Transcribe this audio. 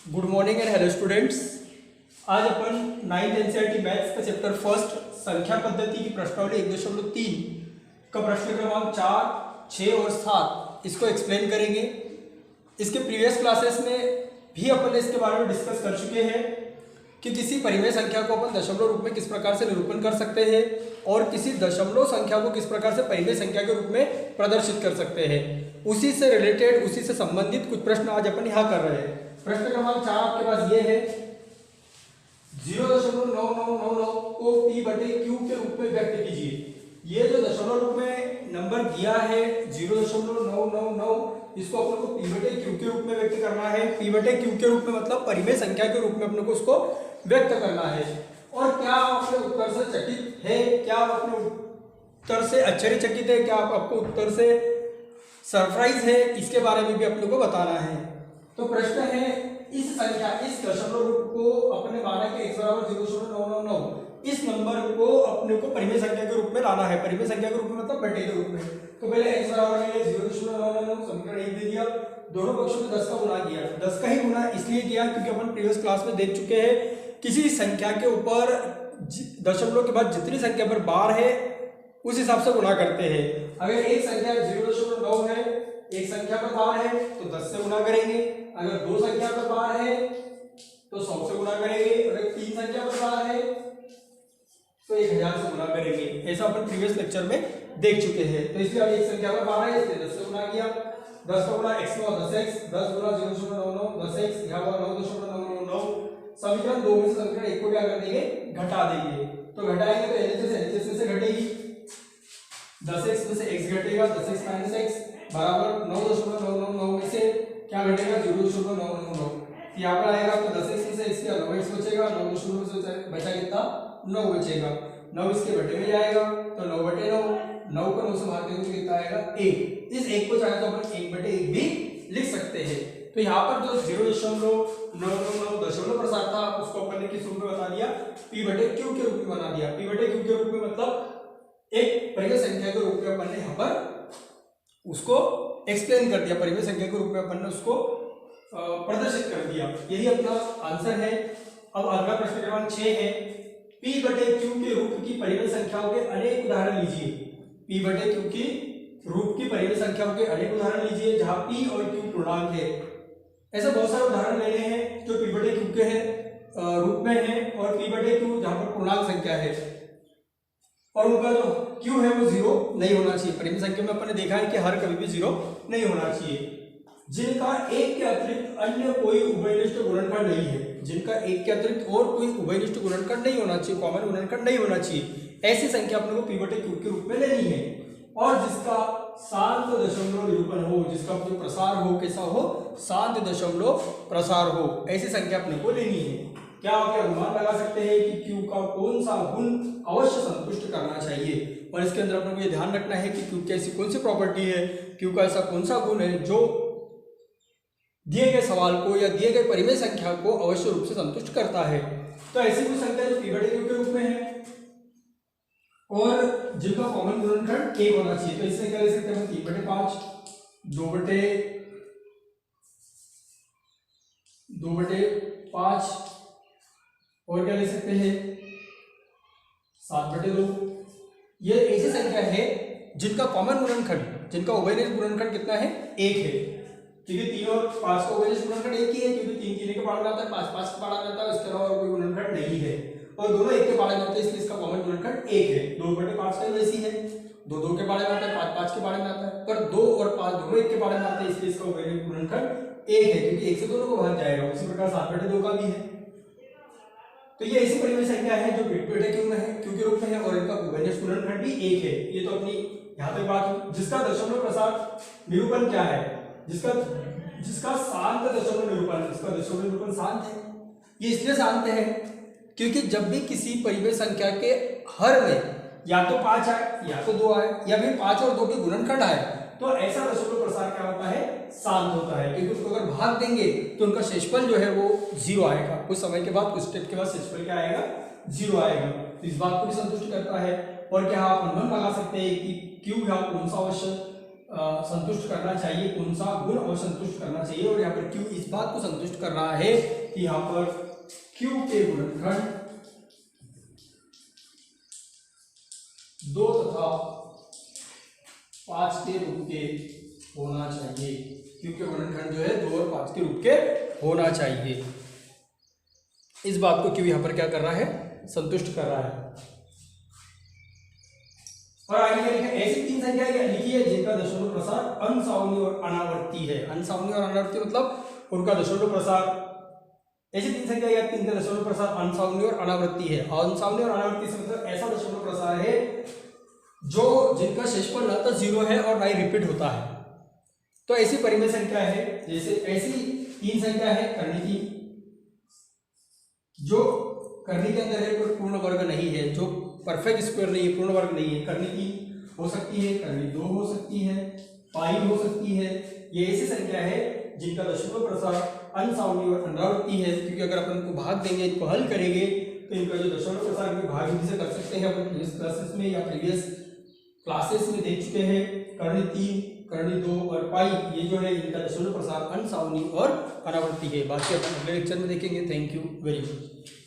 Good morning and hello students. आज अपन 9th NCERT maths का chapter first संख्या पद्धति की प्रश्नावली 1.3 का प्रश्न क्रमांक 4, 6 और 7 इसको एक्सप्लेन करेंगे। इसके प्रीवियस क्लासेस में भी अपन ने इसके बारे में डिस्कस कर चुके हैं कि किसी परिमेय संख्या को अपन दशमलव रूप में किस प्रकार से निरूपण कर सकते हैं और किसी दशमलव संख्या को किस प्रकार से परिमेय संख्या के रूप में प्रदर्शित कर सकते हैं। उसी से रिलेटेड, उसी से संबंधित कुछ प्रश्न आज अपन यहाँ कर रहे हैं। प्रश्न क्रमांक 4 आपके पास ये है, 0.9999 को p बटे q के रूप में व्यक्त कीजिए। ये जो दशमलव रूप में नंबर दिया है 0.999, इसको अपन को p बटे q के रूप में व्यक्त करना है। p बटे q के रूप में मतलब परिमेय संख्या के रूप में अपने को उसको व्यक्त करना है। और क्या आप अपने उत्तर से चकित है, क्या आप अपने उत्तर से आश्चर्यचकित है, क्या आप आपको उत्तर से सरप्राइज है, इसके बारे में भी अपने को बताना है। तो प्रश्न है, इस संख्या, इस दशमलव रूप को अपने माना कि x बराबर 0.999, इस नंबर को अपने को परिमेय संख्या के रूप में लाना है। परिमेय संख्या के रूप में मतलब बटे के रूप में। तो पहले x बराबर है 0.999, समीकरण 1 दे दिया, दोनों पक्षों में 10 का गुणा किया। 10 का ही गुणा इसलिए किया क्योंकि अपन प्रीवियस क्लास में देख चुके हैं, किसी संख्या के ऊपर दशमलव के बाद जितनी संख्या पर बार है उस हिसाब से गुणा करते हैं। अगर एक संख्या 0.9 है, एक संख्या पर बार है तो 10 से गुणा करेंगे। अगर दो संख्या पर बार है तो 100 से गुणा करेंगे। अगर तीन संख्या पर बार है तो 1000 से गुणा करेंगे। ऐसा अपन प्रीवियस लेक्चर में देख चुके हैं। तो इसलिए अब एक संख्या पर बार है, इसलिए 10 से गुणा किया। 10 का गुणा x में 10x, 10 गुणा 0.99 10x, यहाँ पर 9.999। समीकरण 2 में से समीकरण 1 को क्या कर देंगे, घटा देंगे। तो घटाएंगे तो LHS में से घटेगी, 10x में से x घटेगा, 10x माइनस x बराबर 9.999 में से क्या घटेगा, 0.999। यहाँ पर आएगा तो 10x में से x का 9x बचेगा, 9 में से बचा कितना, 9 बचेगा। 9 इसके बटे में जाएगा तो 9 बटे 9, 9 को 9 से भाग देंगे तो कितना आएगा, 1। इस 1 को चाहे तो अपन 1 बटे 1 भी लिख सकते हैं। तो यहाँ पर जो 0.999 दशमलव प्रसार था उसको अपन ने किस रूप में बता दिया, p बटे q के रूप में बना दिया। p बटे q के रूप में मतलब एक परिमेय संख्या के रूप में अपन ने यहाँ पर उसको एक्सप्लेन कर दिया, परिमेय संख्या के रूप में अपन ने उसको प्रदर्शित कर दिया। यही अपना आंसर है। अब अगला प्रश्न क्रमांक 6 है, p बटे q के रूप की परिमेय संख्याओं के अनेक उदाहरण लीजिए। p बटे q की रूप की परिमेय संख्याओं के अनेक उदाहरण लीजिए जहां p और q पूर्णांक है। ऐसे बहुत सारे उदाहरण लेने हैं जो p बटे q के हैं रूप में है और p बटे q जहां पर पूर्णांक संख्या है और उनका जो q है वो 0 नहीं होना चाहिए। परिमेय संख्या में अपन ने देखा है कि हर कभी भी 0 नहीं होना चाहिए। जिनका एक के अतिरिक्त अन्य कोई उभयनिष्ठ गुणनखंड नहीं है, जिनका एक के अतिरिक्त और कोई उभयनिष्ठ गुणनखंड नहीं होना चाहिए, कॉमन गुणनखंड नहीं होना चाहिए, ऐसी संख्या अपने को p बटे q के रूप में लेनी है। और जिसका शांत दशमलव निरूपण हो, जिसका जो प्रसार हो कैसा हो, शांत दशमलव प्रसार हो, ऐसी संख्या अपने को लेनी है। क्या आप अनुमान लगा सकते हैं कि q का कौन सा गुण अवश्य संतुष्ट करना चाहिए। और इसके अंदर अपने को ये ध्यान रखना है कि q की ऐसी कौन सी प्रॉपर्टी है, q का ऐसा कौन सा गुण है जो दिए गए सवाल को या दिए गए परिमेय संख्या को अवश्य रूप से संतुष्ट करता है। तो ऐसी कोई संख्या जो p बटे q के रूप में है और जिनका कॉमन गुणनखंड 1 होना चाहिए। तो इससे क्या ले सकते हैं, 3 बटे 5, 2 बटे 5 और क्या ले सकते हैं, 7 बटे 2। ये ऐसी संख्या है जिनका कॉमन गुणनखंड, जिनका उभयनिष्ठ गुणनखंड कितना है, 1 है। क्योंकि 3 और 5 का उभयनिष्ठ गुणनखंड 1 ही है, क्योंकि 3 3 के पाड़ा में आता है, 5 5 के पाड़ा में आता है, इसके अलावा कोई गुणनखंड नहीं है और दोनों 1 के पाड़े में आते हैं, इसलिए इसका कॉमन गुणनखंड 1 है। 2 बटे 5 का वैसी है, 2 2 के पाड़े में आता है, 5 5 के पाड़े में आता है, पर 2 और 5 दोनों 1 के पाड़े में आते हैं, इसलिए इसका उभयनिष्ठ गुणनखंड 1 है, क्योंकि 1 से दोनों को भाग जाएगा। उसी प्रकार 7 बटे 2 का भी है। तो ये ऐसी परिमेय संख्या है जो p बटे q में है, q के रूप में है और इनका उभयनिष्ठ गुणनखंड भी 1 है। ये तो अपनी यहाँ तक बात हुई। जिसका दशमलव प्रसार निरूपण क्या है, जिसका शांत दशमलव निरूपण, इसका दशमलव निरूपण शांत है। ये इसलिए शांत है क्योंकि जब भी किसी परिमेय संख्या के हर में या तो 5 आए या तो 2 आए या फिर 5 और 2 के गुणनखंड आए तो ऐसा दशमलव प्रसार क्या होता है, शांत होता है। क्योंकि उसको अगर भाग देंगे तो उनका शेषफल जो है वो 0 आएगा। कुछ समय के बाद, कुछ स्टेप के बाद शेषफल क्या आएगा, 0 आएगा। तो इस बात को भी संतुष्ट करता है। और क्या आप अनुमान लगा सकते हैं कि q यहाँ कौन सा अवश्य संतुष्ट करना चाहिए, कौन सा गुण और संतुष्ट करना चाहिए, और यहाँ पर Q इस बात को संतुष्ट कर रहा है कि यहाँ पर Q के गुणनखंड 2 तथा 5 के रूप के होना चाहिए। Q के गुणनखंड जो है 2 और 5 के रूप के होना चाहिए। इस बात को Q यहाँ पर क्या कर रहा है, संतुष्ट कर रहा है। और आगे क्या लिखा, ऐसी 3 संख्या लिखी है जिनका दशमलव प्रसार अनसावनी और अनावर्ती है। अनसावनी और अनावर्ती मतलब उनका दशमलव प्रसार, ऐसी 3 संख्या या 3 का दशमलव प्रसार अनसावनी और अनावर्ती है। अनसावनी और अनावर्ती से मतलब ऐसा दशमलव प्रसार है जो जिनका शेषफल ना तो 0 है और ना ही रिपीट होता है। तो ऐसी परिमेय संख्या है, जैसे ऐसी 3 संख्या है करनी की, जो करनी के अंदर है पर पूर्ण वर्ग नहीं है, जो परफेक्ट स्क्वायर नहीं है, पूर्ण वर्ग नहीं है। करनी की हो सकती है, करनी 2 हो सकती है, पाई हो सकती है। ये ऐसी संख्या है जिनका दशमलव प्रसार अनसावनी और अनावर्ती है, क्योंकि अगर अपन इनको भाग देंगे, इनको हल करेंगे तो इनका जो दशमलव प्रसार में भाग विधि से कर सकते हैं। अपन प्रीवियस क्लासेस में या प्रीवियस क्लासेस में देख चुके हैं। करनी 3, करनी 2 और पाई, ये जो है इनका दशमलव प्रसार अनसावनी और अनावर्ती है। बाकी अपन अगले लेक्चर में देखेंगे। Thank you very much.